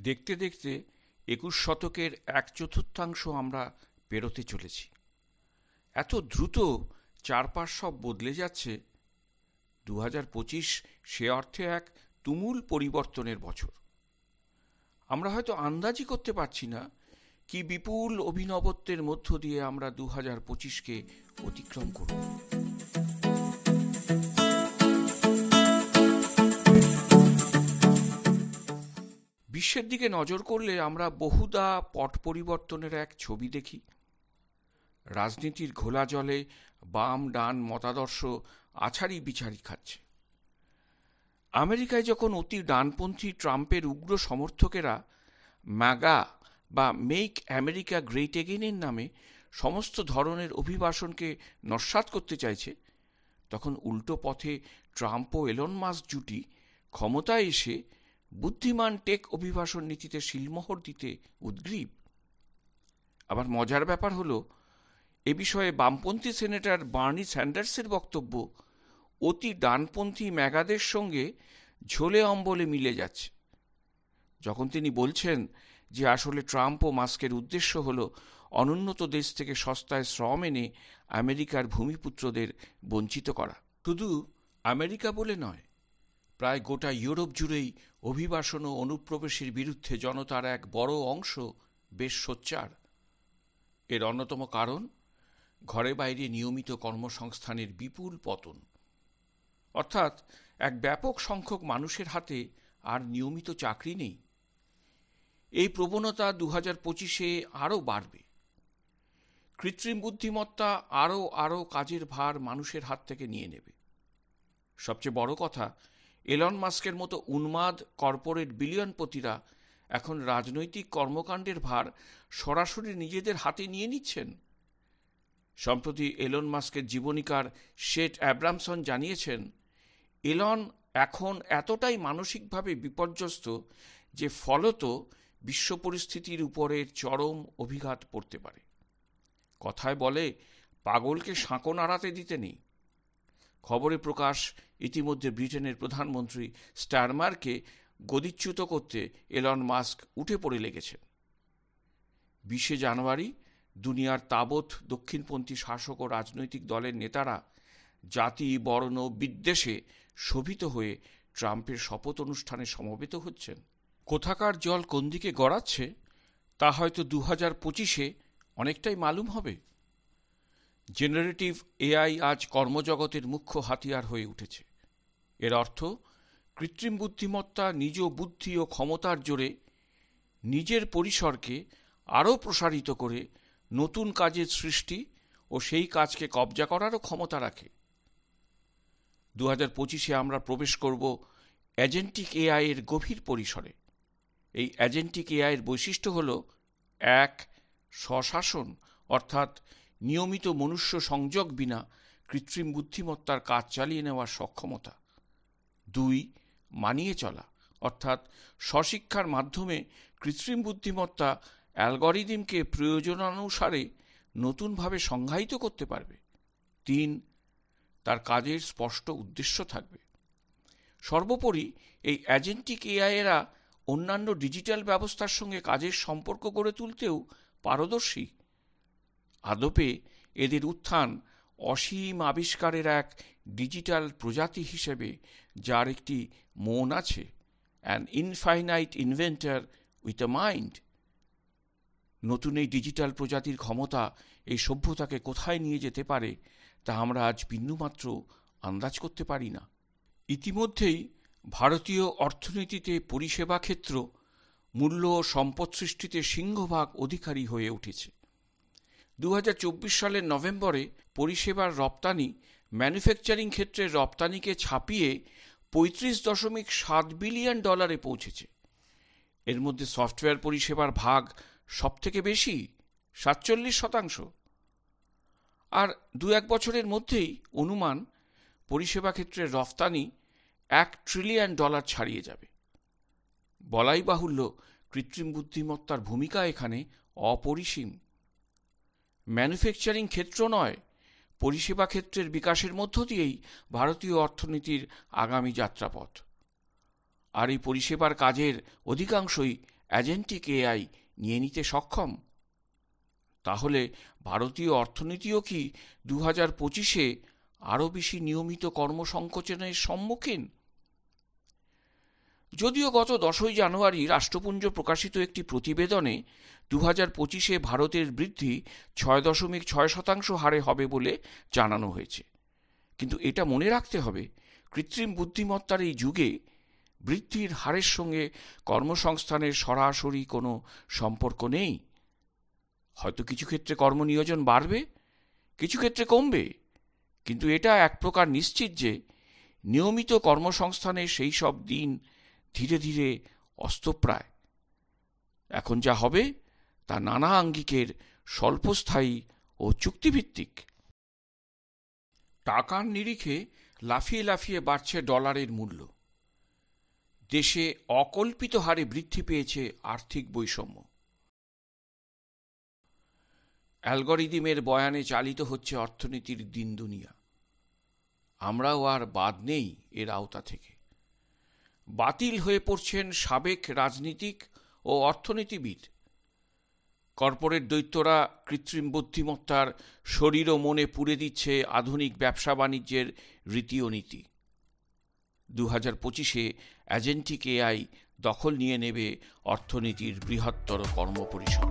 দেখতে দেখতে ২১ শতকের ১/৪ আমরা পেরোতে চলেছি। এত দ্রুত চারপাশ সব বদলে যাচ্ছে। ২০২৫ সে অর্থে এক তুমুল পরিবর্তনের বছর। আমরা হয়তো আন্দাজই করতে পারছি না কি বিপুল অভিনবত্বের মধ্য দিয়ে আমরা ২০২৫কে অতিক্রম করব। বিশ্বের দিকে নজর করলে আমরা বহুদা পট পরিবর্তনের এক ছবি দেখি। রাজনীতির ঘোলা জলে বাম ডান মতাদর্শ আছাড়ি বিচারি খাচ্ছে। আমেরিকায় যখন অতি ডানপন্থী ট্রাম্পের উগ্র সমর্থকেরা ম্যাগা বা মেক আমেরিকা গ্রেট এগেইনের নামে সমস্ত ধরনের অভিবাসনকে নস্যাৎ করতে চাইছে, তখন উল্টো পথে ট্রাম্প ও এলন মাস্ক জুটি ক্ষমতায় এসে বুদ্ধিমান টেক অভিবাসন নীতিতে শিলমোহর দিতে উদ্গ্রীব। আবার মজার ব্যাপার হলো, এ বিষয়ে বামপন্থী সেনেটর বার্নি স্যান্ডার্সের বক্তব্য অতি ডানপন্থী ম্যাগাদের সঙ্গে ঝোলে অম্বলে মিলে যাচ্ছে, যখন তিনি বলছেন যে আসলে ট্রাম্প ও মাস্কের উদ্দেশ্য হল অনুন্নত দেশ থেকে সস্তায় শ্রম এনে আমেরিকার ভূমিপুত্রদের বঞ্চিত করা। শুধু আমেরিকা বলে নয়, প্রায় গোটা ইউরোপ জুড়েই অভিবাসন ও অনুপ্রবেশের বিরুদ্ধে জনতার এক বড় অংশ বেশ সোচ্চার। এর অন্যতম কারণ ঘরে বাইরে নিয়মিত কর্মসংস্থানের বিপুল পতন, অর্থাৎ এক ব্যাপক সংখ্যক মানুষের হাতে আর নিয়মিত চাকরি নেই। এই প্রবণতা ২০২৫-এ আরও বাড়বে। কৃত্রিম বুদ্ধিমত্তা আরও কাজের ভার মানুষের হাত থেকে নিয়ে নেবে। সবচেয়ে বড় কথা, এলন মাস্কের মতো উন্মাদ কর্পোরেট বিলিয়নপতিরা এখন রাজনৈতিক কর্মকাণ্ডের ভার সরাসরি নিজেদের হাতে নিয়ে নিচ্ছেন। সম্প্রতি এলন মাস্কের জীবনীকার শেট অ্যাব্রামসন জানিয়েছেন, এলন এখন এতটাই মানসিকভাবে বিপর্যস্ত যে ফলত বিশ্ব পরিস্থিতির উপরে চরম অভিঘাত পড়তে পারে। কথায় বলে, পাগলকে সাঁকো নাড়াতে দিতে নেই। খবরে প্রকাশ, ইতিমধ্যে ব্রিটেনের প্রধানমন্ত্রী স্টারমারকে গদিচ্যুত করতে এলন মাস্ক উঠে পড়ে লেগেছেন। ২০শে জানুয়ারি দুনিয়ার তাবৎ দক্ষিণপন্থী শাসক ও রাজনৈতিক দলের নেতারা জাতি বর্ণ বিদ্বেষে শোভিত হয়ে ট্রাম্পের শপথ অনুষ্ঠানে সমবেত হচ্ছেন। কোথাকার জল কোন দিকে গড়াচ্ছে তা হয়তো ২০২৫-এ অনেকটাই মালুম হবে। জেনারেটিভ এআই আজ কর্মজগতের মুখ্য হাতিয়ার হয়ে উঠেছে। এর অর্থ, কৃত্রিম বুদ্ধিমত্তা নিজ বুদ্ধি ও ক্ষমতার জোরে নিজের পরিসরকে আরও প্রসারিত করে নতুন কাজের সৃষ্টি ও সেই কাজকে কবজা করারও ক্ষমতা রাখে। ২০২৫-এ আমরা প্রবেশ করব এজেন্টিক এআই এর গভীর পরিসরে। এই এজেন্টিক এআই এর বৈশিষ্ট্য হল ১. স্বশাসন, অর্থাৎ নিয়মিত মনুষ্য সংযোগ বিনা কৃত্রিম বুদ্ধিমত্তার কাজ চালিয়ে নেওয়ার সক্ষমতা। ২. মানিয়ে চলা, অর্থাৎ স্বশিক্ষার মাধ্যমে কৃত্রিম বুদ্ধিমত্তা অ্যালগরিদমকে প্রয়োজনানুসারে নতুনভাবে সংজ্ঞায়িত করতে পারবে। ৩. তার কাজের স্পষ্ট উদ্দেশ্য থাকবে। সর্বোপরি এই এজেন্টিক এআইয়েরা অন্যান্য ডিজিটাল ব্যবস্থার সঙ্গে কাজের সম্পর্ক গড়ে তুলতেও পারদর্শী। আদপে এদের উত্থান অসীম আবিষ্কারের এক ডিজিটাল প্রজাতি হিসেবে, যার একটি মন আছে, an infinite inventor with a mind. নতুন এই ডিজিটাল প্রজাতির ক্ষমতা এই সভ্যতাকে কোথায় নিয়ে যেতে পারে তা আমরা আজ বিন্দুমাত্র আন্দাজ করতে পারি না। ইতিমধ্যেই ভারতীয় অর্থনীতিতে পরিষেবা ক্ষেত্র মূল্য ও সম্পদ সৃষ্টিতে সিংহভাগ অধিকারী হয়ে উঠেছে। ২০২৪ সালের নভেম্বরে পরিষেবার রপ্তানি ম্যানুফ্যাকচারিং ক্ষেত্রের রপ্তানিকে ছাপিয়ে $৩৫.৭ বিলিয়ন পৌঁছেছে। এর মধ্যে সফটওয়্যার পরিষেবার ভাগ সবথেকে বেশি, ৪৭%। আর ২-১ বছরের মধ্যেই অনুমান পরিষেবা ক্ষেত্রের রফতানি $১ ট্রিলিয়ন ছাড়িয়ে যাবে। বলাই বাহুল্য, কৃত্রিম বুদ্ধিমত্তার ভূমিকা এখানে অপরিসীম। ম্যানুফ্যাকচারিং ক্ষেত্র নয়, পরিষেবা ক্ষেত্রের বিকাশের মধ্য দিয়েই ভারতীয় অর্থনীতির আগামী যাত্রাপথ। আর এই পরিষেবার কাজের অধিকাংশই এজেন্টিক এআই নিয়ে নিতে সক্ষম? তাহলে ভারতীয় অর্থনীতিও কি 2025-এ আরও বেশি নিয়মিত কর্মসংকোচনের সম্মুখীন? যদিও গত 10ই জানুয়ারি রাষ্ট্রপুঞ্জ প্রকাশিত একটি প্রতিবেদনে 2025-এ ভারতের বৃদ্ধি 6.6% হারে হবে বলে জানানো হয়েছে, কিন্তু এটা মনে রাখতে হবে, কৃত্রিম বুদ্ধিমত্তার এই যুগে বৃদ্ধির হারের সঙ্গে কর্মসংস্থানের সরাসরি কোনো সম্পর্ক নেই। হয়তো কিছু ক্ষেত্রে কর্মনিয়োজন বাড়বে, কিছু ক্ষেত্রে কমবে, কিন্তু এটা এক প্রকার নিশ্চিত যে নিয়মিত কর্মসংস্থানের সেই সব দিন ধীরে ধীরে অস্তপ্রায়। এখন যা হবে তা নানা আঙ্গিকের স্বল্পস্থায়ী ও চুক্তিভিত্তিক। টাকার নিরিখে লাফিয়ে লাফিয়ে বাড়ছে ডলারের মূল্য। দেশে অকল্পিত হারে বৃদ্ধি পেয়েছে আর্থিক বৈষম্য। অ্যালগরিদমের বয়ানে চালিত হচ্ছে অর্থনীতির দিন দুনিয়া। আমরাও আর বাদ নেই এর আওতা থেকে। বাতিল হয়ে পড়ছেন সাবেক রাজনীতিক ও অর্থনীতিবিদ। কর্পোরেট দৈত্যরা কৃত্রিম বুদ্ধিমত্তার শরীর ও মনে পুড়ে দিচ্ছে আধুনিক ব্যবসা বাণিজ্যের রীতি ও নীতি। 2025-এ এজেন্টিক এআই দখল নিয়ে নেবে অর্থনীতির বৃহত্তর কর্মপরিসর।